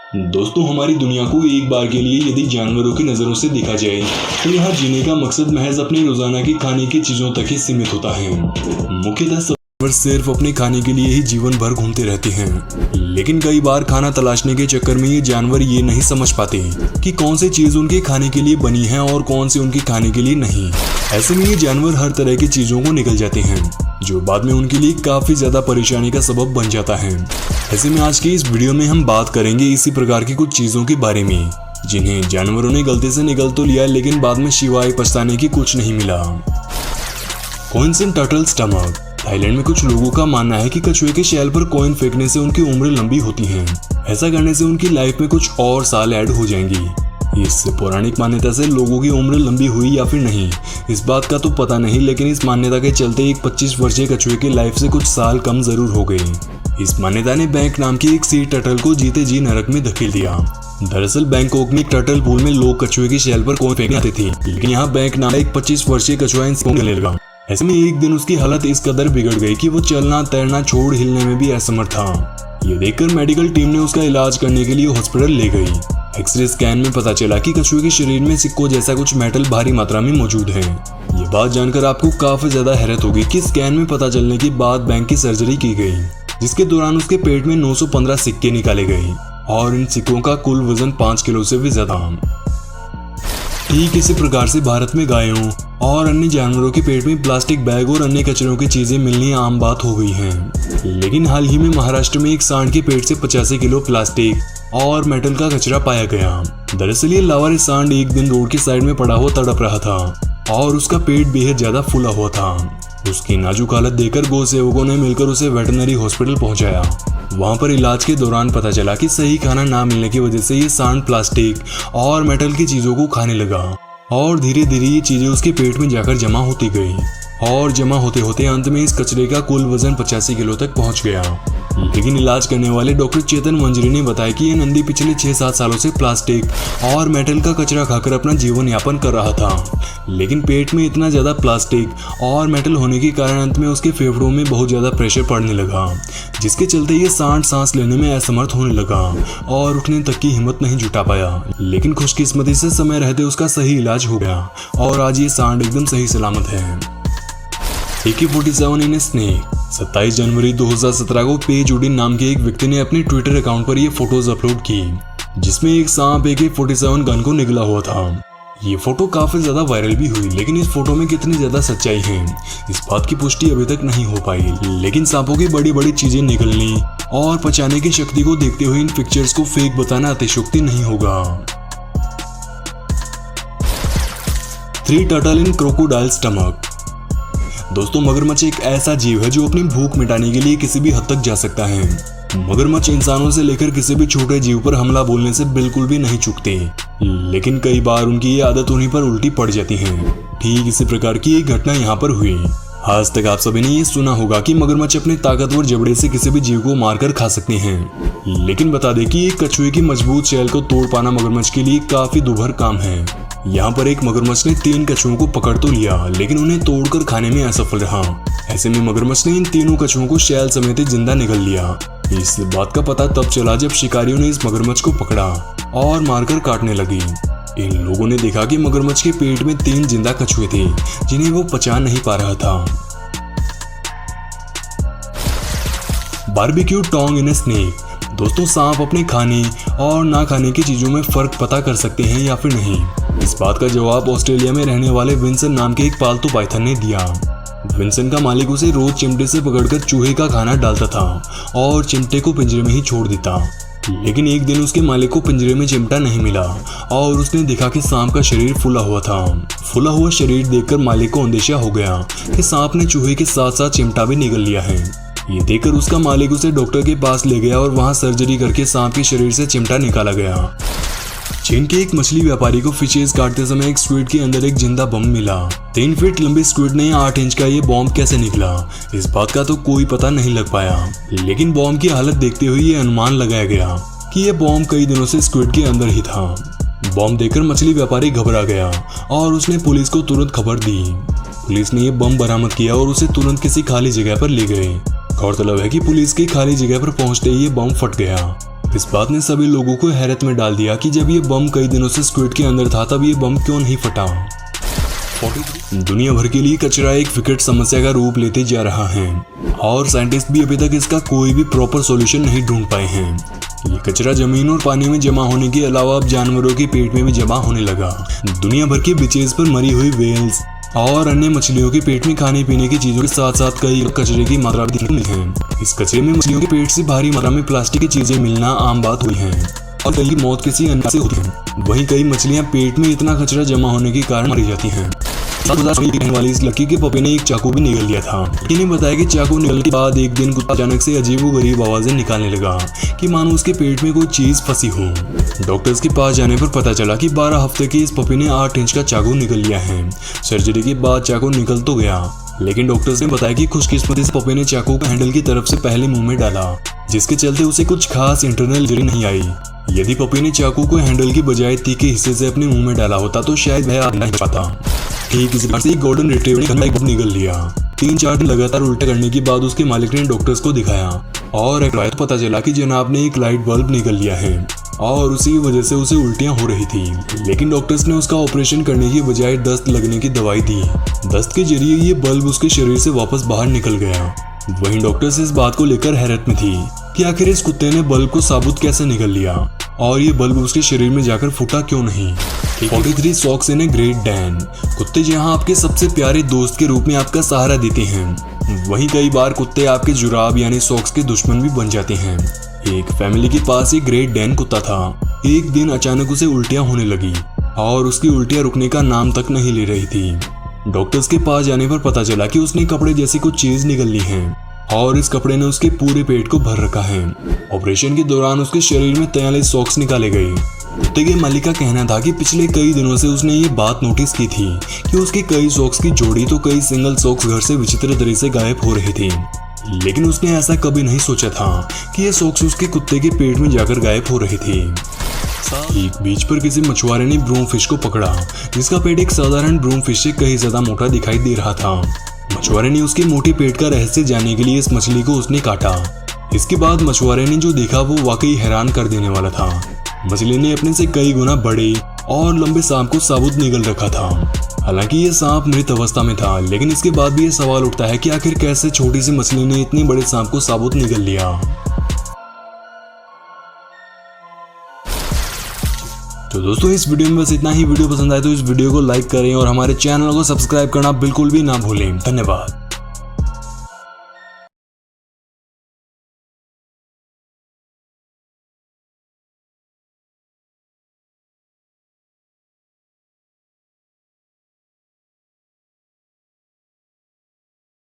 दोस्तों, हमारी दुनिया को एक बार के लिए यदि जानवरों की नज़रों से देखा जाए तो यहाँ जीने का मकसद महज अपने रोजाना की खाने की चीज़ों तक ही सीमित होता है। मुख्यतः जानवर सिर्फ अपने खाने के लिए ही जीवन भर घूमते रहते हैं, लेकिन कई बार खाना तलाशने के चक्कर में ये जानवर ये नहीं समझ पाते कि कौन सी चीज़ उनके खाने के लिए बनी है और कौन सी उनके खाने के लिए नहीं। ऐसे में ये जानवर हर तरह की चीज़ों को निगल जाते हैं, जो बाद में उनके लिए काफ़ी ज़्यादा परेशानी का सबब बन जाता है। ऐसे में आज की इस वीडियो में हम बात करेंगे इसी प्रकार की कुछ चीज़ों के बारे में जिन्हें जानवरों ने गलती से निगल तो लिया, लेकिन बाद में सिवाय पछताने की कुछ नहीं मिला। Coins in turtle stomach. Thailand में कुछ लोगों का मानना है कि कछुए के शैल पर कॉइन फेंकने से उनकी उम्र लंबी होती है। ऐसा करने से उनकी लाइफ में कुछ और साल ऐड हो जाएंगी। इस पौराणिक मान्यता से लोगों की उम्र लंबी हुई या फिर नहीं, इस बात का तो पता नहीं, लेकिन इस मान्यता के चलते एक 25 वर्षीय कछुए की लाइफ से कुछ साल कम जरूर हो गए। इस मान्यता ने बैंक नाम की एक सी टर्टल को जीते जी नरक में धकेल दिया। दरअसल बैंकॉक में एक टर्टल पूल में लोग कछुए की शैल पर कॉइन फेंकने आते थे, लेकिन यहाँ बैंक नाम एक 25 वर्षीय कछुआ इनसे लगा। ऐसे में एक दिन उसकी हालत इस कदर बिगड़ गई कि वो चलना तैरना छोड़ हिलने में भी असमर्थ था। ये देखकर मेडिकल टीम ने उसका इलाज करने के लिए हॉस्पिटल ले गई। एक्सरे स्कैन में पता चला कि कछुए के शरीर में सिक्कों जैसा कुछ मेटल भारी मात्रा में मौजूद है। ये बात जानकर आपको काफी ज्यादा हैरत होगी कि स्कैन में पता चलने के बाद बैंक की सर्जरी की गई, जिसके दौरान उसके पेट में 915 सिक्के निकाले गए और इन सिक्कों का कुल वजन 5 किलो से भी ज्यादा। ठीक इसी प्रकार से भारत में गायों और अन्य जानवरों के पेट में प्लास्टिक बैग और अन्य कचरों की चीजें मिलनी आम बात हो गई हैं। लेकिन हाल ही में महाराष्ट्र में एक सांड के पेट से 85 किलो प्लास्टिक और मेटल का कचरा पाया गया। दरअसल ये लावारिस सांड एक दिन रोड की साइड में पड़ा हुआ तड़प रहा था और उसका पेट बेहद ज्यादा फूला हुआ था। उसकी नाजुक हालत देखकर गौ सेवकों ने मिलकर उसे वेटरनरी हॉस्पिटल पहुंचाया। वहां पर इलाज के दौरान पता चला कि सही खाना ना मिलने की वजह से ये सांड प्लास्टिक और मेटल की चीजों को खाने लगा और धीरे धीरे ये चीजें उसके पेट में जाकर जमा होती गई और जमा होते होते अंत में इस कचरे का कुल वजन 85 किलो तक पहुंच गया। लेकिन इलाज करने वाले डॉक्टर चेतन मंजरी ने बताया कि यह नंदी पिछले 6-7 सालों से प्लास्टिक और मेटल का कचरा खाकर अपना जीवन यापन कर रहा था, लेकिन पेट में इतना ज्यादा प्लास्टिक और मेटल होने के कारण अंत में उसके फेफड़ों में बहुत ज्यादा प्रेशर पड़ने लगा, जिसके चलते ये सांड सांस लेने में असमर्थ होने लगा और उठने तक की हिम्मत नहीं जुटा पाया। लेकिन खुशकिस्मती से समय रहते उसका सही इलाज हो गया और आज ये सांड एकदम सही सलामत है। AK-47 इन स्नेक। 27 जनवरी 2017 को पेज उडिन नाम के एक व्यक्ति ने अपने ट्विटर अकाउंट पर ये फोटोज अपलोड की, जिसमें एक सांप AK-47 गन को निगला हुआ था। ये फोटो काफी ज्यादा वायरल भी हुई, लेकिन इस फोटो में कितनी ज्यादा सच्चाई है इस बात की पुष्टि अभी तक नहीं हो पाई। लेकिन सांपों की बड़ी बड़ी चीजें निकलने और पचाने की शक्ति को देखते हुए इन पिक्चर्स को फेक बताना अतिशयोक्ति नहीं होगा। 3 टर्टल इन क्रोकोडाइल स्टमक। दोस्तों, मगरमच्छ एक ऐसा जीव है जो अपनी भूख मिटाने के लिए किसी भी हद तक जा सकता है। मगरमच्छ इंसानों से लेकर किसी भी छोटे जीव पर हमला बोलने से बिल्कुल भी नहीं चूकते, लेकिन कई बार उनकी ये आदत उन्हीं पर उल्टी पड़ जाती है। ठीक इसी प्रकार की एक घटना यहाँ पर हुई। आज तक आप सभी ने ये सुना होगा कि मगरमच्छ अपने ताकतवर जबड़े से किसी भी जीव को मारकर खा सकते हैं, लेकिन बता दें कि एक कछुए की मजबूत शैल को तोड़ पाना मगरमच्छ के लिए काफी दुभर काम है। यहाँ पर एक मगरमच्छ ने 3 कछुओं को पकड़ तो लिया, लेकिन उन्हें तोड़कर खाने में असफल रहा। ऐसे में मगरमच्छ ने इन तीनों कछुओं को शैल समेत जिंदा निगल लिया। इस बात का पता तब चला जब शिकारियों ने इस मगरमच्छ को पकड़ा और मारकर काटने लगी। इन लोगों ने देखा कि मगरमच्छ के पेट में 3 जिंदा कछुए थे जिन्हें वो पचा नहीं पा रहा था। बारबेक्यू टोंग इन स्नेक। दोस्तों, सांप अपने खाने और ना खाने की चीजों में फर्क पता कर सकते हैं या फिर नहीं, इस बात का जवाब ऑस्ट्रेलिया में रहने वाले विंसन नाम के एक पालतू पाइथन ने दिया। विंसन का मालिक उसे रोज चिमटे से पकड़कर चूहे का खाना डालता था और चिमटे को पिंजरे में ही छोड़ देता। लेकिन एक दिन उसके मालिक को पिंजरे में चिमटा नहीं मिला और उसने देखा कि सांप का शरीर फूला हुआ था। फूला हुआ शरीर देखकर मालिक को अंदेशा हो गया कि सांप ने चूहे के साथ साथ चिमटा भी निगल लिया है। ये देखकर उसका मालिक उसे डॉक्टर के पास ले गया और वहां सर्जरी करके सांप के शरीर से चिमटा निकाला गया। चीन के एक मछली व्यापारी को फिशेज काटते समय एक स्क्विड के अंदर एक जिंदा बम मिला। 3 फीट लंबी स्क्विड ने 8 इंच का ये बॉम्ब कैसे निकला, इस बात का तो कोई पता नहीं लग पाया, लेकिन बॉम्ब की हालत देखते हुए ये अनुमान लगाया गया कि ये बॉम्ब कई दिनों से स्क्विड के अंदर ही था। बॉम्ब देखकर मछली व्यापारी घबरा गया और उसने पुलिस को तुरंत खबर दी। पुलिस ने ये बम बरामद किया और उसे तुरंत किसी खाली जगह पर ले गए। गौरतलब है कि पुलिस की खाली जगह पर पहुंचते ही ये बम फट गया। इस बात ने सभी लोगों को हैरत में डाल दिया कि जब ये बम कई दिनों से स्क्विड के अंदर था तब ये बम क्यों नहीं फटा। दुनिया भर के लिए कचरा एक विकट समस्या का रूप लेते जा रहा है और साइंटिस्ट भी अभी तक इसका कोई भी प्रॉपर सॉल्यूशन नहीं ढूंढ पाए हैं। ये कचरा जमीन और पानी में जमा होने के अलावा अब जानवरों के पेट में भी जमा होने लगा। दुनिया भर के बीचेस पर मरी हुई व्हेल्स और अन्य मछलियों के पेट में खाने पीने की चीजों के साथ साथ कई कचरे की मात्रा भी देखने है। इस कचरे में मछलियों के पेट से भारी मात्रा में प्लास्टिक की चीजें मिलना आम बात हुई है और कई की मौत किसी अन्य से होती है। वहीं कई मछलियां पेट में इतना कचरा जमा होने के कारण मरी जाती हैं। 7,000 रहने वाली इस लकी के पपी ने एक चाकू भी निगल लिया था। इन्हें बताया कि चाकू निगलने के बाद एक दिन कुत्ता अचानक से अजीबोगरीब आवाजें निकालने लगा कि मानो उसके पेट में कोई चीज फंसी हो। डॉक्टर्स के पास जाने पर पता चला कि 12 हफ्ते की इस पपी ने 8 इंच का चाकू निगल लिया है। सर्जरी के बाद चाकू निकल तो गया, लेकिन डॉक्टर्स ने बताया कि खुशकिस्मती इस पपी ने चाकू का हैंडल की तरफ से पहले मुंह में डाला, जिसके चलते उसे कुछ खास इंटरनल इंजरी नहीं आई। यदि पपी ने चाकू को हैंडल की बजाय तीखे हिस्से से अपने मुंह में डाला होता तो शायद वह नहीं पाता। ठीक इसी प्रकार से गोल्डन रिट्रीवर ने एक निगल लिया। 3-4 दिन लगातार उल्टा करने के बाद उसके मालिक ने डॉक्टर्स को दिखाया और एक रात पता चला कि जनाब ने एक लाइट बल्ब निगल लिया है और उसी वजह से उसे उल्टियां हो रही थी। लेकिन डॉक्टर्स ने उसका ऑपरेशन करने की बजाय दस्त लगने की दवाई दी। दस्त के जरिए ये बल्ब उसके शरीर से वापस बाहर निकल गया। वहीं डॉक्टर्स इस बात को लेकर हैरत में थी कि आखिर इस कुत्ते ने बल्ब को साबुत कैसे निगल लिया और ये बल्ब उसके शरीर में जाकर फूटा क्यों नहीं। 43 socks in a great Dan. कुत्ते जहां आपके सबसे प्यारे दोस्त के रूप में आपका सहारा देते हैं, वहीं कई बार कुत्ते आपके जुराब यानी सॉक्स के दुश्मन भी बन जाते हैं। एक फैमिली के पास एक ग्रेट डैन कुत्ता था। एक दिन अचानक उसे उल्टियां होने लगी और उसकी उल्टियां रुकने का नाम तक नहीं ले रही थी। डॉक्टर्स के पास जाने पर पता चला कि उसने कपड़े जैसी कुछ चीज निगल ली है और इस कपड़े ने उसके पूरे पेट को भर रखा है। ऑपरेशन के दौरान उसके शरीर में 43 सॉक्स निकाले गए। कुत्ते के मालिक का कहना था कि पिछले कई दिनों से उसने ये बात नोटिस की थी कि उसके कई सॉक्स की जोड़ी तो कई सिंगल सॉक्स घर से विचित्र तरीके से गायब हो रही थी, लेकिन उसने ऐसा कभी नहीं सोचा था कि ये सॉक्स उसके कुत्ते के पेट में जाकर गायब हो रही थी। एक बीच पर किसी मछुआरे ने ब्रूम फिश को पकड़ा, जिसका पेट एक साधारण ब्रूम फिश से कहीं ज्यादा मोटा दिखाई दे रहा था। मछुआरे ने उसके मोटे पेट का रहस्य जानने के लिए इस मछली को उसने काटा। इसके बाद मछुआरे ने जो देखा वो वाकई हैरान कर देने वाला था। मछली ने अपने से कई गुना बड़े और लंबे सांप को साबुत निगल रखा था। हालांकि ये सांप मृत अवस्था में था, लेकिन इसके बाद भी ये सवाल उठता है कि आखिर कैसे छोटी सी मछली ने इतने बड़े सांप को साबुत निगल लिया। तो दोस्तों इस वीडियो में बस इतना ही। वीडियो पसंद आए तो इस वीडियो को लाइक करें और हमारे चैनल को सब्सक्राइब करना बिल्कुल भी ना भूलें। धन्यवाद।